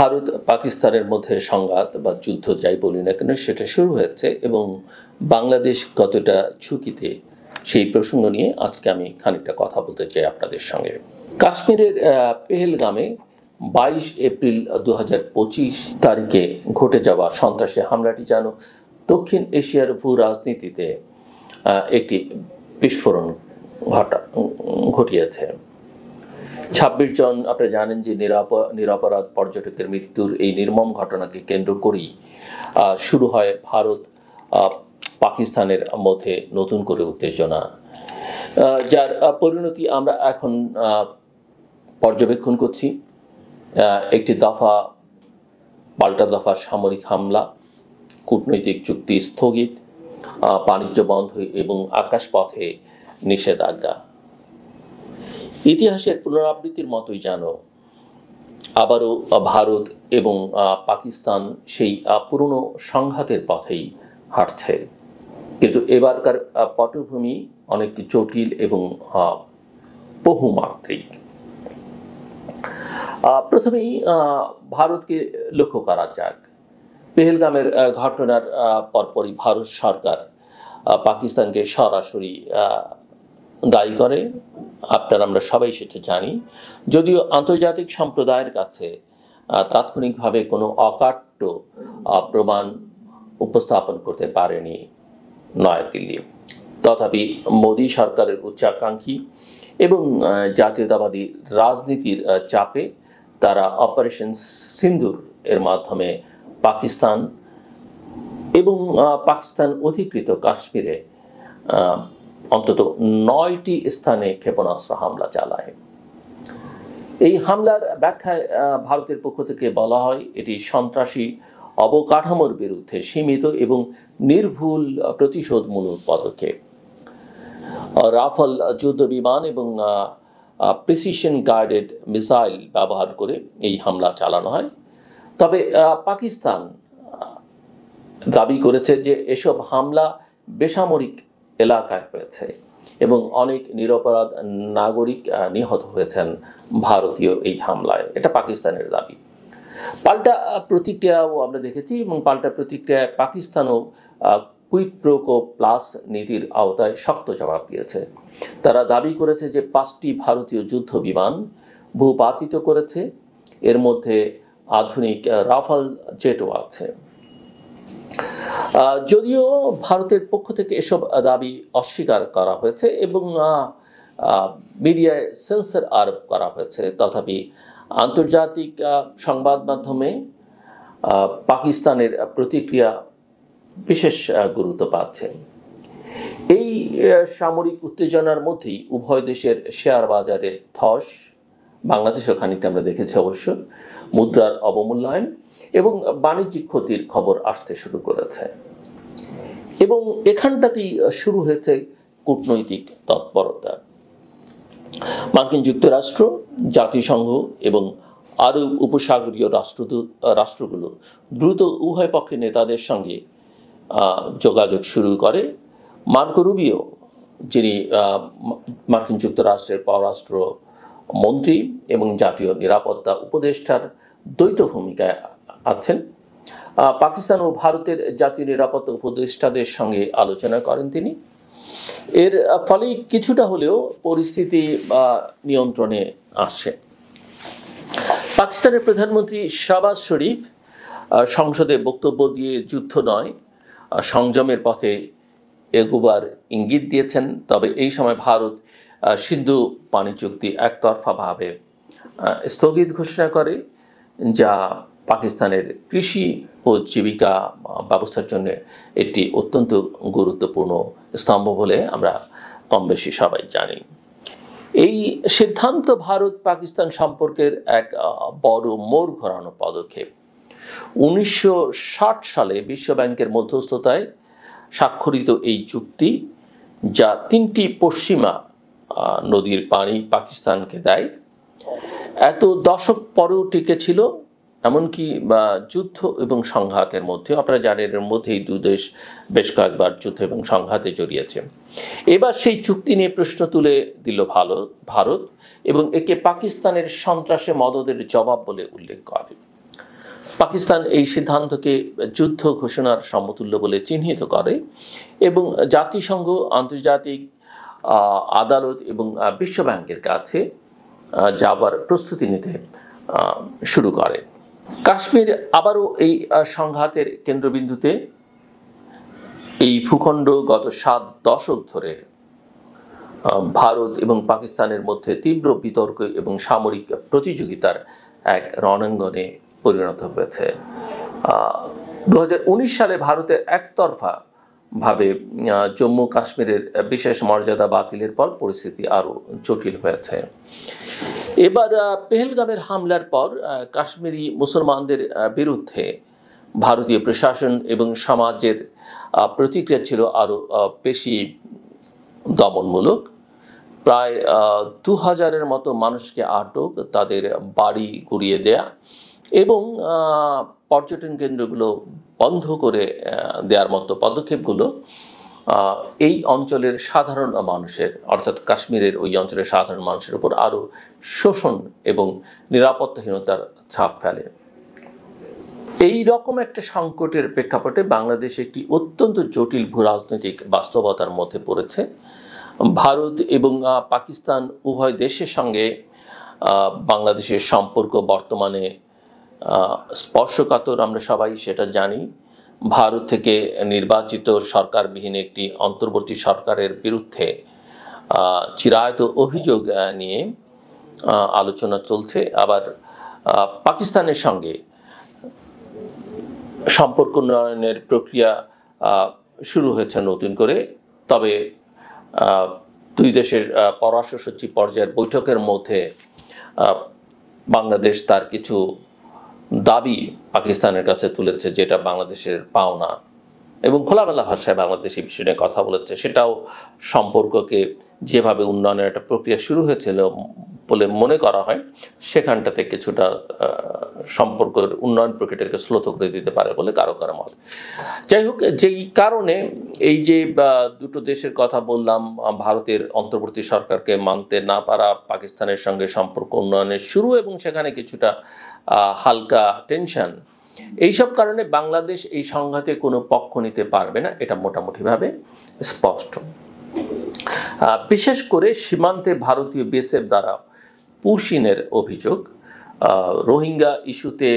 ভারত পাকিস্তানের মধ্যে সংঘাত বা যুদ্ধ যাই বলি না কেন সেটা শুরু হয়েছে এবং বাংলাদেশ কতটা ঝুঁকিতে সেই প্রসঙ্গ নিয়ে আজকে আমি খানিকটা কথা বলতে চাই আপনাদের সঙ্গে। কাশ্মীরের পেহেলগামে 22 এপ্রিল 2025 তারিখে ঘটে যাওয়া সন্ত্রাসী হামলাটি যেন দক্ষিণ এশিয়ার ভূ রাজনীতিতে একটি বিস্ফোরণ ঘটিয়েছে। 26 জন আপনারা জানেন যে নিরপরাধ পর্যটকের মৃত্যুর এই নির্মম ঘটনাকে কেন্দ্র করেই শুরু হয় ভারত পাকিস্তানের মধ্যে নতুন করে উত্তেজনা, যার পরিণতি আমরা এখন পর্যবেক্ষণ করছি। একটি দফা পাল্টা দফা সামরিক হামলা, কূটনৈতিক চুক্তি স্থগিত, বাণিজ্য বন্ধ এবং আকাশপথে নিষেধাজ্ঞা। ইতিহাসের পুনরাবৃত্তির মতোই যেন আবারও ভারত এবং পাকিস্তান সেই পুরনো সংঘাতের পথেই হাঁটছে, কিন্তু এবারকার পটভূমি অনেক জটিল এবং বহুমাত্রিক। প্রথমেই ভারতকে লক্ষ্য করা যাক। পেহেলগামের ঘটনার পরপরই ভারত সরকার পাকিস্তানকে সরাসরি দায়ী করে। আমরা সবাই সেটা জানি, যদিও আন্তর্জাতিক সম্প্রদায়ের কাছে তাৎক্ষণিকভাবে কোনো অকাট্য প্রমাণ উপস্থাপন করতে পারেনি নয়াদিল্লি। তথাপি মোদী সরকারের উচ্চাকাঙ্ক্ষী এবং জাতীয়তাবাদী রাজনীতির চাপে তারা অপারেশন সিন্দুর এর মাধ্যমে পাকিস্তান এবং পাকিস্তান অধিকৃত কাশ্মীরে অন্তত 9টি স্থানে ক্ষেপণাস্ত্র হামলা চালায়। এই হামলার ব্যাখ্যায় ভারতের পক্ষ থেকে বলা হয় এটি সন্ত্রাসী অবকাঠামোর বিরুদ্ধে সীমিত এবং নির্ভুল প্রতিশোধমূলক পদক্ষেপ। রাফাল যুদ্ধ বিমান এবং প্রিসিশন গাইডেড মিসাইল ব্যবহার করে এই হামলা চালানো হয়। তবে পাকিস্তান দাবি করেছে যে এসব হামলা বেসামরিক এলাকায় হয়েছে এবং অনেক নিরপরাধ নাগরিক নিহত হয়েছেন ভারতীয় এই হামলায়। এটা পাকিস্তানের দাবি। পাল্টা প্রতিক্রিয়াও আমরা দেখেছি এবং পাল্টা প্রতিক্রিয়ায় পাকিস্তানও কুইড প্রো কো প্লাস নীতির আওতায় শক্ত জবাব দিয়েছে। তারা দাবি করেছে যে 5টি ভারতীয় যুদ্ধ বিমান ভূপাতিত করেছে, এর মধ্যে আধুনিক রাফাল জেটও আছে। যদিও ভারতের পক্ষ থেকে এসব দাবি অস্বীকার করা হয়েছে এবং মিডিয়ায় সেন্সর আরোপ করা হয়েছে, তথাপি আন্তর্জাতিক সংবাদ মাধ্যমে পাকিস্তানের প্রতিক্রিয়া বিশেষ গুরুত্ব পাচ্ছে। এই সামরিক উত্তেজনার মধ্যেই উভয় দেশের শেয়ার বাজারে ধস, বাংলাদেশও খানিকটা আমরা দেখেছি অবশ্য, মুদ্রার অবমূল্যায়ন এবং বাণিজ্যিক ক্ষতির খবর আসতে শুরু করেছে। এবং এখানটাতেই শুরু হয়েছে কূটনৈতিক তৎপরতা। মার্কিন যুক্তরাষ্ট্র, জাতিসংঘ এবং আরব উপসাগরীয় রাষ্ট্রগুলো দ্রুত উভয় পক্ষের নেতাদের সঙ্গে যোগাযোগ শুরু করে। মার্কো রুবিও, যিনি মার্কিন যুক্তরাষ্ট্রের পররাষ্ট্র মন্ত্রী এবং জাতীয় নিরাপত্তা উপদেষ্টার দ্বৈত ভূমিকায় আছেন, পাকিস্তান ও ভারতের জাতীয় নিরাপত্তা উপদেষ্টাদের সঙ্গে আলোচনা করেন তিনি। এর ফলে কিছুটা হলেও পরিস্থিতি নিয়ন্ত্রণে আসে। পাকিস্তানের প্রধানমন্ত্রী শাহবাজ শরীফ সংসদে বক্তব্য দিয়ে যুদ্ধ নয়, সংযমের পথে এগোবার ইঙ্গিত দিয়েছেন। তবে এই সময় ভারত সিন্ধু পানি চুক্তি একতরফাভাবে স্থগিত ঘোষণা করে, যা পাকিস্তানের কৃষি ও জীবিকা ব্যবস্থার জন্য একটি অত্যন্ত গুরুত্বপূর্ণ স্তম্ভ বলে আমরা কম বেশি সবাই জানি। এই সিদ্ধান্ত ভারত পাকিস্তান সম্পর্কের এক বড় মোড় ঘোরানো পদক্ষেপ। 1960 সালে বিশ্বব্যাংকের মধ্যস্থতায় স্বাক্ষরিত এই চুক্তি, যা 3টি পশ্চিমা নদীর পানি পাকিস্তানকে দেয়, এত দশক পরেও টিকে ছিল। এমনকি যুদ্ধ এবং সংঘাতের মধ্যে, আপনারা জানেন এর মধ্যেই দুই দেশ বেশ কয়েকবার যুদ্ধ এবং সংঘাতে জড়িয়েছে। এবার সেই চুক্তি নিয়ে প্রশ্ন তুলে দিল ভারত এবং একে পাকিস্তানের সন্ত্রাসে মদদের জবাব বলে উল্লেখ করে। পাকিস্তান এই সিদ্ধান্তকে যুদ্ধ ঘোষণার সমতুল্য বলে চিহ্নিত করে এবং জাতিসংঘ, আন্তর্জাতিক আদালত এবং বিশ্বব্যাংকের কাছে যাবার প্রস্তুতি নিতে শুরু করে। কাশ্মীর আবারও এই সংঘাতের কেন্দ্রবিন্দুতে। এই ভূখণ্ড গত 7 দশক ধরে ভারত এবং পাকিস্তানের মধ্যে তীব্র বিতর্ক এবং সামরিক প্রতিযোগিতার এক রণাঙ্গনে পরিণত হয়েছে। 2019 সালে ভারতের একতরফা ভাবে জম্মু কাশ্মীরের বিশেষ মর্যাদা বাতিলের পর পরিস্থিতি আরও জটিল হয়েছে। এবার পেহেলগামের হামলার পর কাশ্মীরি মুসলমানদের বিরুদ্ধে ভারতীয় প্রশাসন এবং সমাজের প্রতিক্রিয়া ছিল আরও বেশি দমনমূলক। প্রায় 2000-এর মতো মানুষকে আটক, তাদের বাড়ি গুড়িয়ে দেয়া এবং পর্যটন কেন্দ্রগুলো বন্ধ করে দেওয়ার মতো পদক্ষেপগুলো এই অঞ্চলের সাধারণ মানুষের, অর্থাৎ কাশ্মীরের ওই অঞ্চলের সাধারণ মানুষের উপর আরও শোষণ এবং নিরাপত্তাহীনতার ছাপ ফেলে। এই রকম একটা সংকটের প্রেক্ষাপটে বাংলাদেশ একটি অত্যন্ত জটিল ভূরাজনৈতিক বাস্তবতার মধ্যে পড়েছে। ভারত এবং পাকিস্তান উভয় দেশের সঙ্গে বাংলাদেশের সম্পর্ক বর্তমানে স্পর্শকাতর, আমরা সবাই সেটা জানি। ভারত থেকে নির্বাচিত সরকারবিহীন একটি অন্তর্বর্তী সরকারের বিরুদ্ধে চিরায়ত অভিযোগ নিয়ে আলোচনা চলছে। আবার পাকিস্তানের সঙ্গে সম্পর্ক উন্নয়নের প্রক্রিয়া শুরু হয়েছে নতুন করে। তবে দুই দেশের পররাষ্ট্র সচিব পর্যায়ের বৈঠকের মধ্যে বাংলাদেশ তার কিছু দাবি পাকিস্তানের কাছে তুলেছে, যেটা বাংলাদেশের পাওনা, এবং খোলামেলা ভাষায় বাংলাদেশ এই বিষয়ে কথা বলেছে। সেটাও সম্পর্ককে যেভাবে উন্নয়নের একটা প্রক্রিয়া শুরু হয়েছিল বলে মনে করা হয়, সেখানটাতে কিছুটা সম্পর্কের উন্নয়ন প্রক্রিয়াটাকে শ্লথ করে দিতে পারে বলে কারো কারো মত। যাই হোক, যেই কারণে এই যে দুটো দেশের কথা বললাম, ভারতের অন্তর্বর্তী সরকারকে মানতে না পারা, পাকিস্তানের সঙ্গে সম্পর্ক উন্নয়নের শুরু এবং সেখানে কিছুটা হালকা টেনশন, এইসব কারণে বাংলাদেশ এই সংঘাতে কোনো পক্ষ নিতে পারবে না, এটা মোটামুটিভাবে স্পষ্ট। বিশেষ করে সীমান্তে ভারতীয় বিএসএফ দ্বারা পুশিনের অভিযোগ, রোহিঙ্গা ইস্যুতে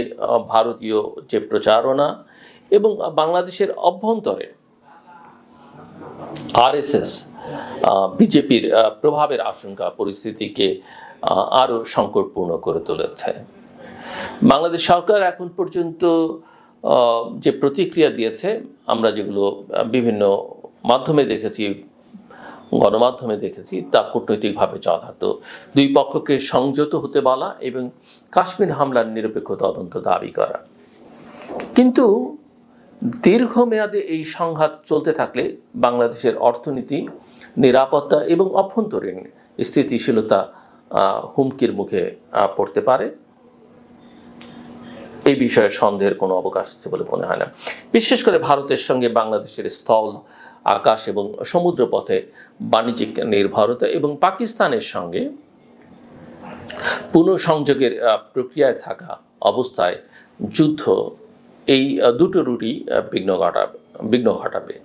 ভারতীয় যে প্রচারণা এবং বাংলাদেশের অভ্যন্তরে আরএসএস বিজেপির প্রভাবের আশঙ্কা পরিস্থিতিকে আরও সংকটপূর্ণ করে তুলেছে। বাংলাদেশ সরকার এখন পর্যন্ত যে প্রতিক্রিয়া দিয়েছে, আমরা যেগুলো বিভিন্ন মাধ্যমে দেখেছি, গণমাধ্যমে দেখেছি, তা কূটনৈতিকভাবে যথার্থ। দুই পক্ষকে সংযত হতে বলা এবং কাশ্মীর হামলার নিরপেক্ষ তদন্ত দাবি করা। কিন্তু দীর্ঘমেয়াদে এই সংঘাত চলতে থাকলে বাংলাদেশের অর্থনীতি, নিরাপত্তা এবং অভ্যন্তরীণ স্থিতিশীলতা হুমকির মুখে পড়তে পারে। এই বিষয়ে সন্দেহের কোনো অবকাশ আছে বলে মনে হয় না। বিশেষ করে ভারতের সঙ্গে বাংলাদেশের স্থল, আকাশ এবং সমুদ্র পথে বাণিজ্যিক নির্ভরতা এবং পাকিস্তানের সঙ্গে পুনঃসংযোগের প্রক্রিয়ায় থাকা অবস্থায় যুদ্ধ, এই দুটো রুটই বিঘ্ন ঘটাবে।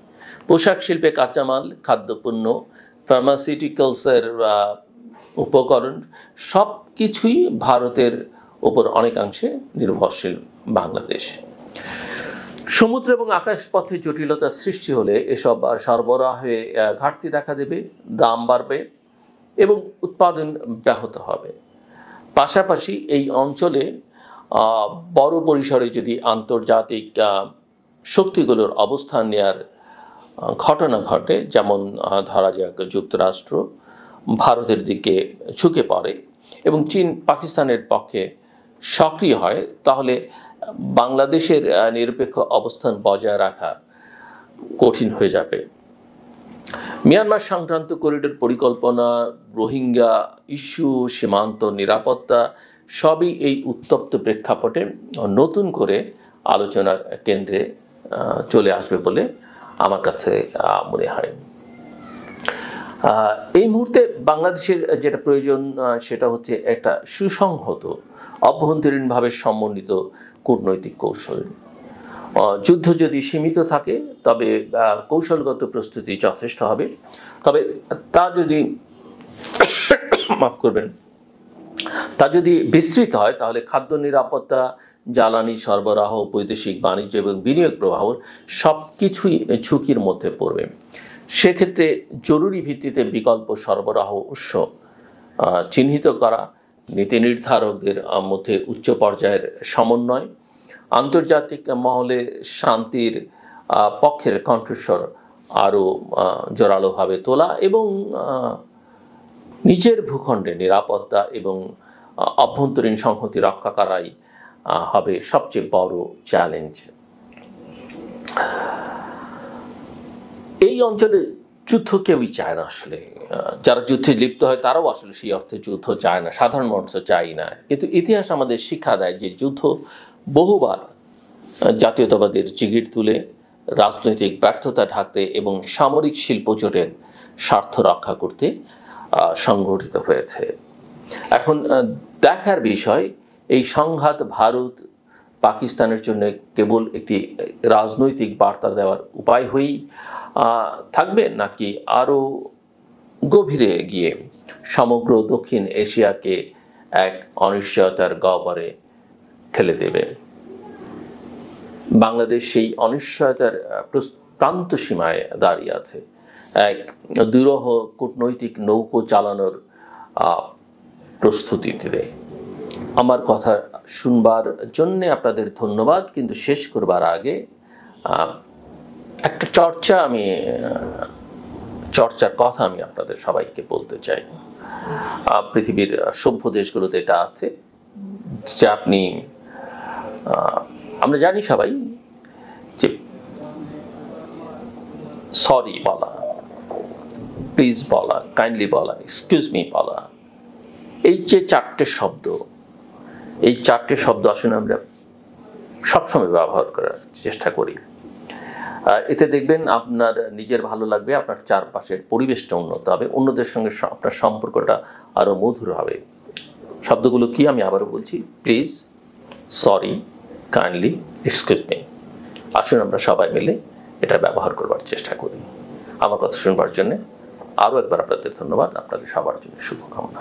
পোশাক শিল্পে কাঁচামাল, খাদ্যপণ্য, ফার্মাসিউটিক্যালসের উপকরণ সব কিছুই ভারতের ওপর অনেকাংশে নির্ভরশীল বাংলাদেশ। সমুদ্র এবং আকাশপথে জটিলতা সৃষ্টি হলে এসব সরবরাহে ঘাটতি দেখা দেবে, দাম বাড়বে এবং উৎপাদন ব্যাহত হবে। পাশাপাশি এই অঞ্চলে বড় পরিসরে যদি আন্তর্জাতিক শক্তিগুলোর অবস্থান নেওয়ার ঘটনা ঘটে, যেমন ধরা যাক যুক্তরাষ্ট্র ভারতের দিকে ঝুঁকে পড়ে এবং চীন পাকিস্তানের পক্ষে সক্রিয় হয়, তাহলে বাংলাদেশের নিরপেক্ষ অবস্থান বজায় রাখা কঠিন হয়ে যাবে। মিয়ানমার সংক্রান্ত করিডোর পরিকল্পনা, রোহিঙ্গা ইস্যু, সীমান্ত নিরাপত্তা সবই এই উত্তপ্ত প্রেক্ষাপটে নতুন করে আলোচনার কেন্দ্রে চলে আসবে বলে আমার কাছে মনে হয়। এই মুহূর্তে বাংলাদেশের যেটা প্রয়োজন সেটা হচ্ছে একটা সুসংহত, অভ্যন্তরীণভাবে সমন্বিত কূটনৈতিক কৌশল। যুদ্ধ যদি সীমিত থাকে তবে কৌশলগত প্রস্তুতি যথেষ্ট হবে, তবে তা যদি মাফ করবেন, তা যদি বিস্তৃত হয় তাহলে খাদ্য নিরাপত্তা, জ্বালানি সরবরাহ, বৈদেশিক বাণিজ্য এবং বিনিয়োগ প্রবাহ সব কিছুই ঝুঁকির মধ্যে পড়বে। সেক্ষেত্রে জরুরি ভিত্তিতে বিকল্প সরবরাহ উৎস চিহ্নিত করা, নীতি নির্ধারকদের মধ্যে উচ্চ পর্যায়ের সমন্বয়, আন্তর্জাতিক মহলে শান্তির পক্ষের কণ্ঠস্বর আরও জোরালোভাবে তোলা এবং নিজের ভূখণ্ডে নিরাপত্তা এবং অভ্যন্তরীণ সংহতি রক্ষা করাই হবে সবচেয়ে বড় চ্যালেঞ্জ। এই অঞ্চলে যুদ্ধ কেউই চায় না আসলে। যারা যুদ্ধে লিপ্ত হয় তারাও আসলে সেই অর্থে যুদ্ধ চায় না, সাধারণ মানুষ চাই না। কিন্তু ইতিহাস আমাদের শিক্ষা দেয় যে যুদ্ধ বহুবার জাতীয়তাবাদের জিগির তুলে, রাজনৈতিক ব্যর্থতা ঢাকতে এবং সামরিক শিল্পজোটের স্বার্থ রক্ষা করতে সংগঠিত হয়েছে। এখন দেখার বিষয়, এই সংঘাত ভারত পাকিস্তানের জন্য কেবল একটি রাজনৈতিক বার্তা দেওয়ার উপায় হয়েই থাকবে, নাকি আরও গভীরে গিয়ে সমগ্র দক্ষিণ এশিয়াকে এক অনিশ্চয়তার গহ্বরে ঠেলে দেবে। বাংলাদেশ সেই অনিশ্চয়তার প্রান্ত সীমায় দাঁড়িয়ে আছে, এক দুরূহ কূটনৈতিক নৌকো চালানোর প্রস্তুতিতে। আমার কথা শুনবার জন্যে আপনাদের ধন্যবাদ, কিন্তু শেষ করবার আগে একটা চর্চার কথা আমি আপনাদের সবাইকে বলতে চাই। পৃথিবীর সভ্য দেশগুলোতে এটা আছে যে আমরা জানি সবাই যে সরি বলা, প্লিজ বলা, কাইন্ডলি বলা, এক্সকিউজ মি বলা, এই যে চারটে শব্দ আসলে আমরা সবসময় ব্যবহার করার চেষ্টা করি। এতে দেখবেন আপনার নিজের ভালো লাগবে, আপনার চারপাশের পরিবেশটা উন্নত হবে, অন্যদের সঙ্গে আপনার সম্পর্কটা আরো মধুর হবে। শব্দগুলো কি আমি আবারও বলছি, please, sorry, kindly, excuse me. আসুন আমরা সবাই মিলে এটা ব্যবহার করবার চেষ্টা করি। আমার কথা শুনবার জন্য আরও একবার আপনাদের ধন্যবাদ, আপনাদের সবার জন্য শুভকামনা।